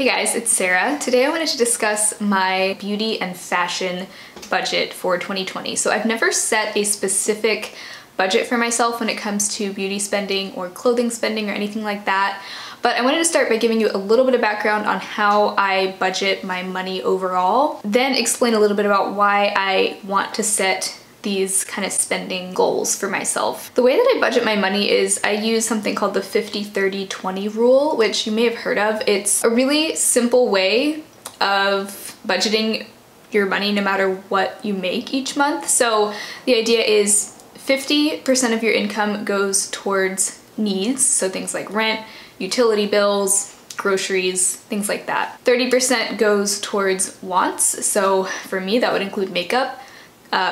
Hey guys, it's Sarah. Today I wanted to discuss my beauty and fashion budget for 2020. So I've never set a specific budget for myself when it comes to beauty spending or clothing spending or anything like that. But I wanted to start by giving you a little bit of background on how I budget my money overall, then explain a little bit about why I want to set these kind of spending goals for myself. The way that I budget my money is I use something called the 50-30-20 rule, which you may have heard of. It's a really simple way of budgeting your money no matter what you make each month. So the idea is 50% of your income goes towards needs, so things like rent, utility bills, groceries, things like that. 30% goes towards wants, so for me that would include makeup,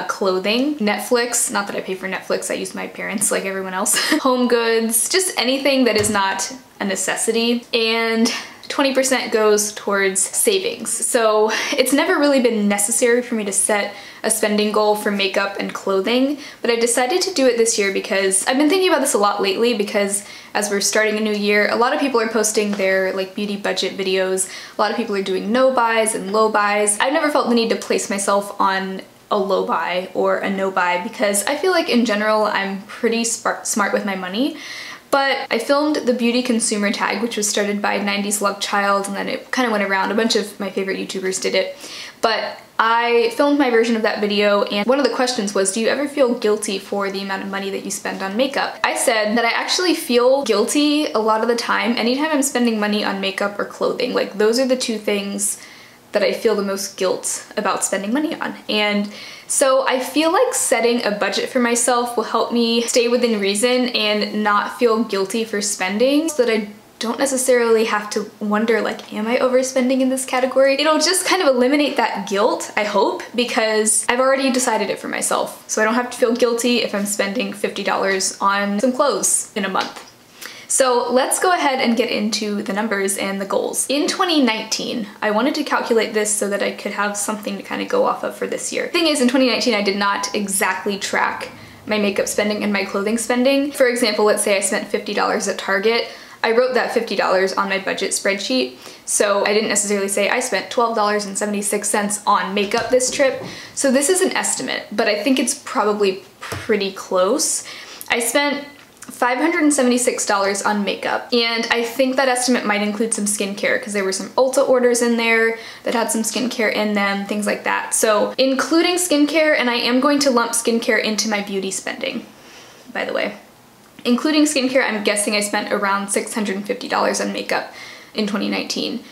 clothing, Netflix, not that I pay for Netflix, I use my parents like everyone else, home goods, just anything that is not a necessity, and 20% goes towards savings. So it's never really been necessary for me to set a spending goal for makeup and clothing, but I decided to do it this year because I've been thinking about this a lot lately because as we're starting a new year, a lot of people are posting their like beauty budget videos. A lot of people are doing no buys and low buys. I've never felt the need to place myself on a low buy or a no buy because I feel like in general I'm pretty smart with my money. But I filmed the beauty consumer tag, which was started by 90s Love Child, and then it kind of went around. A bunch of my favorite YouTubers did it. But I filmed my version of that video, and one of the questions was, do you ever feel guilty for the amount of money that you spend on makeup? I said that I actually feel guilty a lot of the time anytime I'm spending money on makeup or clothing. Like, those are the two things that I feel the most guilt about spending money on. And so I feel like setting a budget for myself will help me stay within reason and not feel guilty for spending, so that I don't necessarily have to wonder like, am I overspending in this category? It'll just kind of eliminate that guilt, I hope, because I've already decided it for myself. So I don't have to feel guilty if I'm spending $50 on some clothes in a month. So let's go ahead and get into the numbers and the goals. In 2019, I wanted to calculate this so that I could have something to kind of go off of for this year. Thing is, in 2019, I did not exactly track my makeup spending and my clothing spending. For example, let's say I spent $50 at Target. I wrote that $50 on my budget spreadsheet, so I didn't necessarily say I spent $12.76 on makeup this trip. So this is an estimate, but I think it's probably pretty close. I spent $576 on makeup, and I think that estimate might include some skincare because there were some Ulta orders in there that had some skincare in them, things like that. So including skincare, and I am going to lump skincare into my beauty spending, by the way. Including skincare, I'm guessing I spent around $650 on makeup in 2019,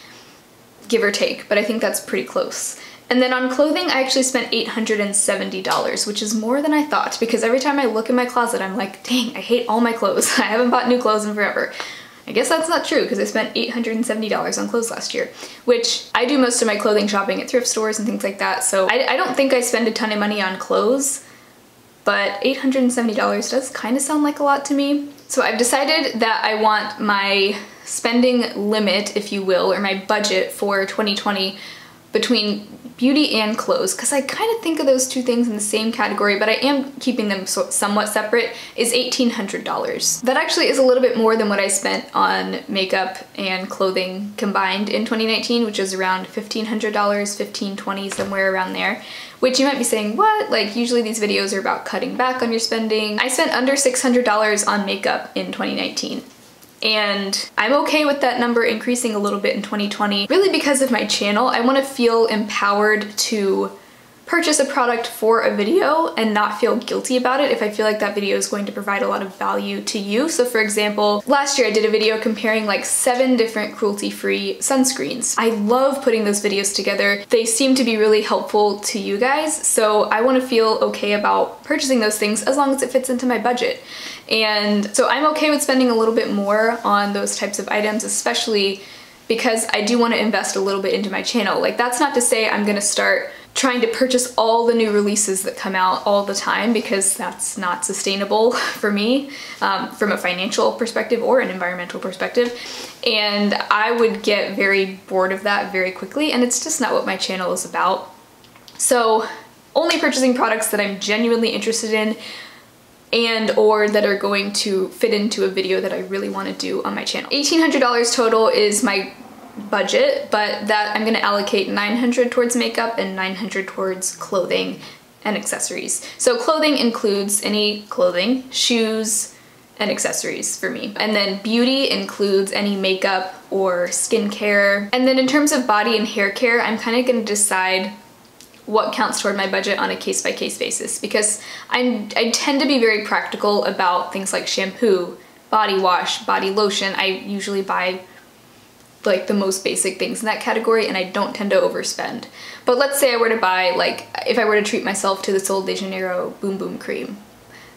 give or take, but I think that's pretty close. And then on clothing, I actually spent $870, which is more than I thought, because every time I look in my closet, I'm like, dang, I hate all my clothes. I haven't bought new clothes in forever. I guess that's not true, because I spent $870 on clothes last year, which I do most of my clothing shopping at thrift stores and things like that, so I don't think I spend a ton of money on clothes, but $870 does kind of sound like a lot to me. So I've decided that I want my spending limit, if you will, or my budget for 2020 between beauty and clothes, because I kind of think of those two things in the same category, but I am keeping them somewhat separate, is $1,800. That actually is a little bit more than what I spent on makeup and clothing combined in 2019, which is around $1,500, $1,520, somewhere around there. Which you might be saying, what? Like, usually these videos are about cutting back on your spending. I spent under $600 on makeup in 2019. And I'm okay with that number increasing a little bit in 2020, really because of my channel. I want to feel empowered to purchase a product for a video and not feel guilty about it if I feel like that video is going to provide a lot of value to you. So for example, last year I did a video comparing like 7 different cruelty-free sunscreens. I love putting those videos together. They seem to be really helpful to you guys, so I want to feel okay about purchasing those things as long as it fits into my budget. And so I'm okay with spending a little bit more on those types of items, especially because I do want to invest a little bit into my channel. Like, that's not to say I'm gonna start trying to purchase all the new releases that come out all the time, because that's not sustainable for me from a financial perspective or an environmental perspective. And I would get very bored of that very quickly, and it's just not what my channel is about. So only purchasing products that I'm genuinely interested in and or that are going to fit into a video that I really want to do on my channel. $1,800 total is my budget, but that I'm gonna allocate $900 towards makeup and $900 towards clothing and accessories. So clothing includes any clothing, shoes, and accessories for me. And then beauty includes any makeup or skincare. And then in terms of body and hair care, I'm kind of gonna decide what counts toward my budget on a case-by-case basis, because I tend to be very practical about things like shampoo, body wash, body lotion. I usually buy like the most basic things in that category, and I don't tend to overspend. But let's say I were to buy, like, if I were to treat myself to the Sol de Janeiro Boom Boom Cream,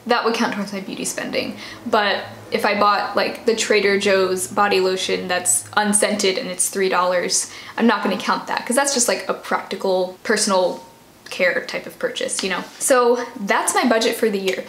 that would count towards my beauty spending. But if I bought like the Trader Joe's body lotion that's unscented and it's $3, I'm not gonna count that, because that's just like a practical personal care type of purchase, you know? So that's my budget for the year.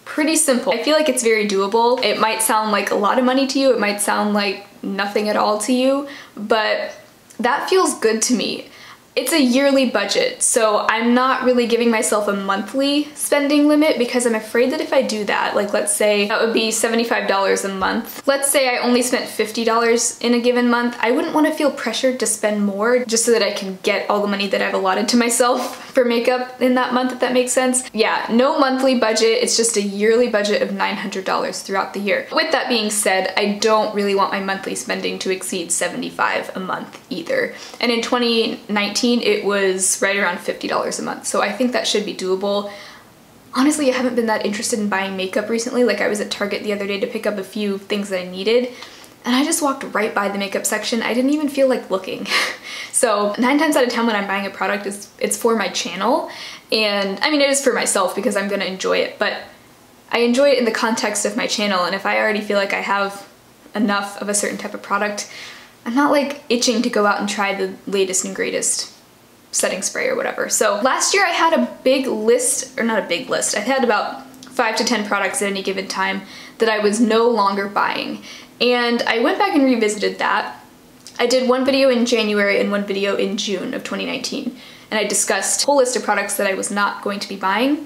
Pretty simple. I feel like it's very doable. It might sound like a lot of money to you, it might sound like nothing at all to you, but that feels good to me. It's a yearly budget, so I'm not really giving myself a monthly spending limit, because I'm afraid that if I do that, like let's say that would be $75 a month. Let's say I only spent $50 in a given month, I wouldn't want to feel pressured to spend more just so that I can get all the money that I've allotted to myself for makeup in that month, if that makes sense. Yeah, no monthly budget, it's just a yearly budget of $900 throughout the year. With that being said, I don't really want my monthly spending to exceed $75 a month either. And in 2019, it was right around $50 a month, so I think that should be doable. Honestly, I haven't been that interested in buying makeup recently. Like, I was at Target the other day to pick up a few things that I needed, and I just walked right by the makeup section. I didn't even feel like looking. So 9 times out of 10 when I'm buying a product, it's for my channel, and I mean, it is for myself because I'm gonna enjoy it, but I enjoy it in the context of my channel, and if I already feel like I have enough of a certain type of product, I'm not like itching to go out and try the latest and greatest setting spray or whatever. So last year I had a big list, or not a big list, I had about 5 to 10 products at any given time that I was no longer buying. And I went back and revisited that. I did one video in January and one video in June of 2019. And I discussed a whole list of products that I was not going to be buying.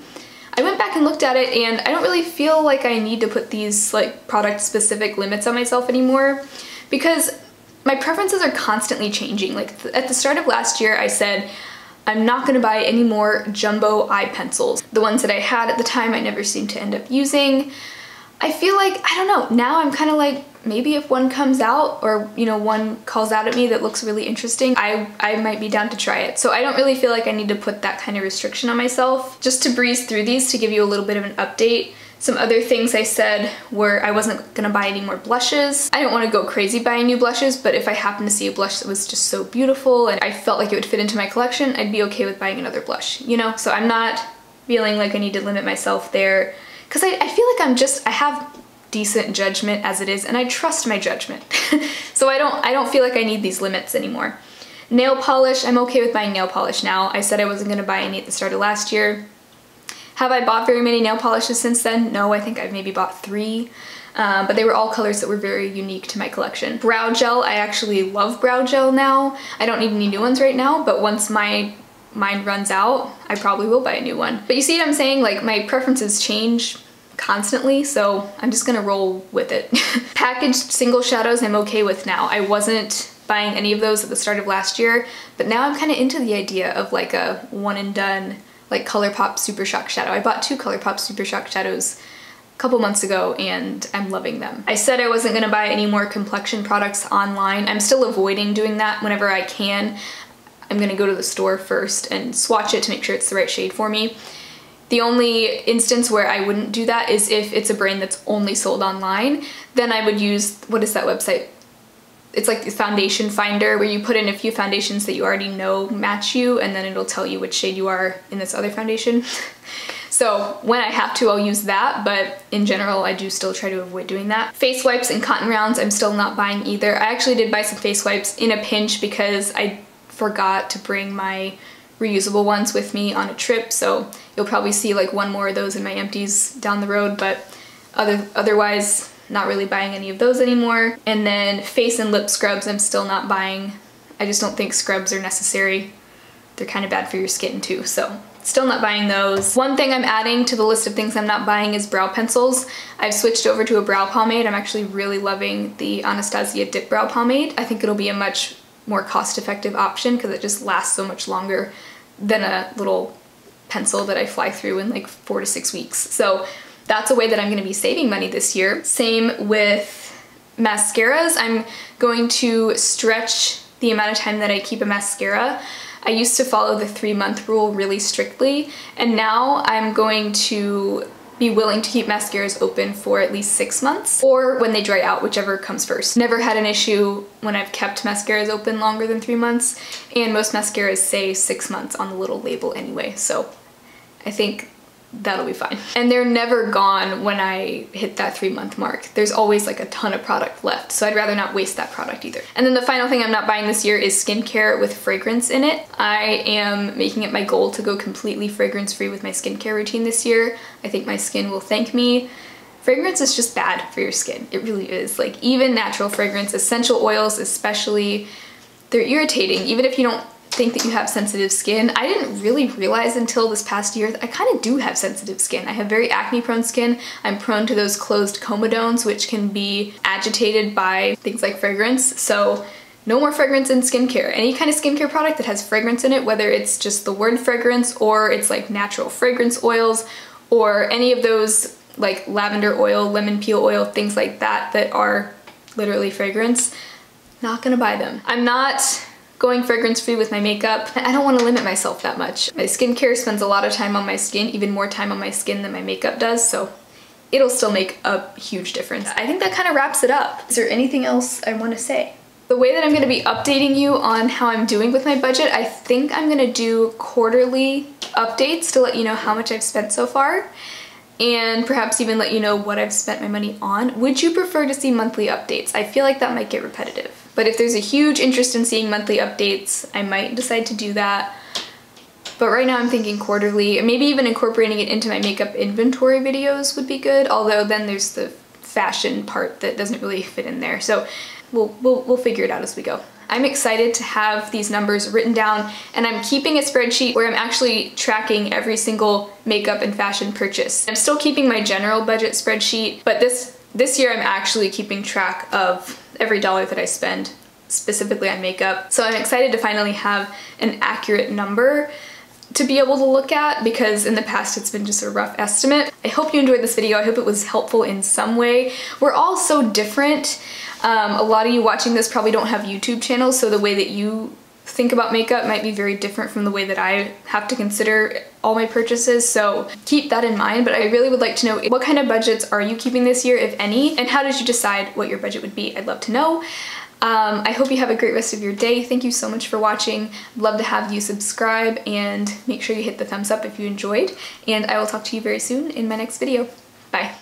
I went back and looked at it, and I don't really feel like I need to put these like product specific limits on myself anymore, because my preferences are constantly changing. Like at the start of last year, I said, I'm not gonna buy any more jumbo eye pencils. The ones that I had at the time, I never seemed to end up using. I feel like, I don't know, now I'm kind of like, maybe if one comes out, or you know, one calls out at me that looks really interesting, I might be down to try it. So I don't really feel like I need to put that kind of restriction on myself. Just to breeze through these to give you a little bit of an update. Some other things I said were I wasn't gonna buy any more blushes. I don't want to go crazy buying new blushes, but if I happen to see a blush that was just so beautiful and I felt like it would fit into my collection, I'd be okay with buying another blush, you know? So I'm not feeling like I need to limit myself there, because I feel like I have decent judgment as it is, and I trust my judgment. So I don't feel like I need these limits anymore. Nail polish, I'm okay with buying nail polish now. I said I wasn't gonna buy any at the start of last year. Have I bought very many nail polishes since then? No, I think I've maybe bought 3, but they were all colors that were very unique to my collection. Brow gel, I actually love brow gel now. I don't need any new ones right now, but once mine runs out, I probably will buy a new one. But you see what I'm saying? Like, my preferences change constantly, so I'm just gonna roll with it. Packaged single shadows I'm okay with now. I wasn't buying any of those at the start of last year, but now I'm kind of into the idea of like a one and done, like ColourPop Super Shock Shadow. I bought 2 ColourPop Super Shock Shadows a couple months ago, and I'm loving them. I said I wasn't gonna buy any more complexion products online. I'm still avoiding doing that whenever I can. I'm gonna go to the store first and swatch it to make sure it's the right shade for me. The only instance where I wouldn't do that is if it's a brand that's only sold online. Then I would use, what is that website? It's like the foundation finder, where you put in a few foundations that you already know match you, and then it'll tell you which shade you are in this other foundation. So when I have to, I'll use that, but in general, I do still try to avoid doing that. Face wipes and cotton rounds, I'm still not buying either. I actually did buy some face wipes in a pinch because I forgot to bring my reusable ones with me on a trip, so you'll probably see like one more of those in my empties down the road, but otherwise, not really buying any of those anymore. And then face and lip scrubs I'm still not buying. I just don't think scrubs are necessary. They're kind of bad for your skin too, so still not buying those. One thing I'm adding to the list of things I'm not buying is brow pencils. I've switched over to a brow pomade. I'm actually really loving the Anastasia Dip Brow Pomade. I think it'll be a much more cost-effective option because it just lasts so much longer than a little pencil that I fly through in like 4 to 6 weeks. So that's a way that I'm going to be saving money this year. Same with mascaras. I'm going to stretch the amount of time that I keep a mascara. I used to follow the 3-month rule really strictly, and now I'm going to be willing to keep mascaras open for at least 6 months, or when they dry out, whichever comes first. Never had an issue when I've kept mascaras open longer than 3 months, and most mascaras say 6 months on the little label anyway, so I think that'll be fine. And they're never gone when I hit that 3-month mark. There's always like a ton of product left, so I'd rather not waste that product either. And then the final thing I'm not buying this year is skincare with fragrance in it. I am making it my goal to go completely fragrance-free with my skincare routine this year. I think my skin will thank me. Fragrance is just bad for your skin. It really is. Like, even natural fragrance, essential oils especially, they're irritating. Even if you don't think that you have sensitive skin. I didn't really realize until this past year that I kind of do have sensitive skin. I have very acne prone skin. I'm prone to those closed comedones, which can be agitated by things like fragrance. So no more fragrance in skincare. Any kind of skincare product that has fragrance in it, whether it's just the word fragrance or it's like natural fragrance oils or any of those like lavender oil, lemon peel oil, things like that that are literally fragrance, not gonna buy them. I'm not going fragrance-free with my makeup. I don't want to limit myself that much. My skincare spends a lot of time on my skin, even more time on my skin than my makeup does, so it'll still make a huge difference. I think that kind of wraps it up. Is there anything else I want to say? The way that I'm going to be updating you on how I'm doing with my budget, I think I'm going to do quarterly updates to let you know how much I've spent so far, and perhaps even let you know what I've spent my money on. Would you prefer to see monthly updates? I feel like that might get repetitive. But if there's a huge interest in seeing monthly updates, I might decide to do that. But right now I'm thinking quarterly, and maybe even incorporating it into my makeup inventory videos would be good, although then there's the fashion part that doesn't really fit in there. So we'll figure it out as we go. I'm excited to have these numbers written down, and I'm keeping a spreadsheet where I'm actually tracking every single makeup and fashion purchase. I'm still keeping my general budget spreadsheet, but this year I'm actually keeping track of every dollar that I spend specifically on makeup. So I'm excited to finally have an accurate number to be able to look at, because in the past it's been just a rough estimate. I hope you enjoyed this video. I hope it was helpful in some way. We're all so different. A lot of you watching this probably don't have YouTube channels, so the way that you think about makeup might be very different from the way that I have to consider all my purchases, so keep that in mind. But I really would like to know, what kind of budgets are you keeping this year, if any, and how did you decide what your budget would be? I'd love to know. I hope you have a great rest of your day. Thank you so much for watching. I'd love to have you subscribe and make sure you hit the thumbs up if you enjoyed, and I will talk to you very soon in my next video. Bye.